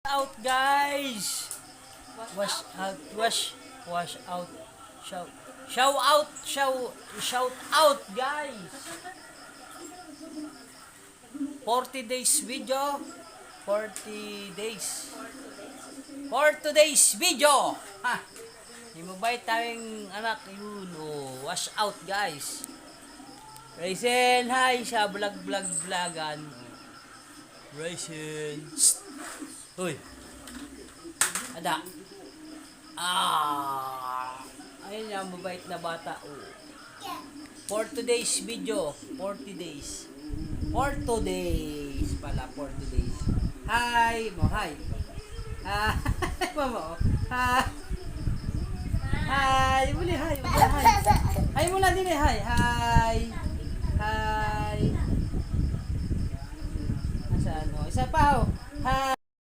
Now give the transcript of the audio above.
out guys. Wash out, wash out. Shout out guys. 40 days video. 40 days. For today's video. Ha. Yung mabait tayong anak yun. Oh, wash out guys. Raisin, hi sa vlogan. Raisin. Hoy. Ada. Ayun yung mabait na bata. Oh. For today's video, 40 days. For today's pala, 40 days. Hi, mo hi. Hi, mama. Hi. Hi, muli hi. Hi mula din hi. Hi. Hi. Nasaan mo? Isa pa oh.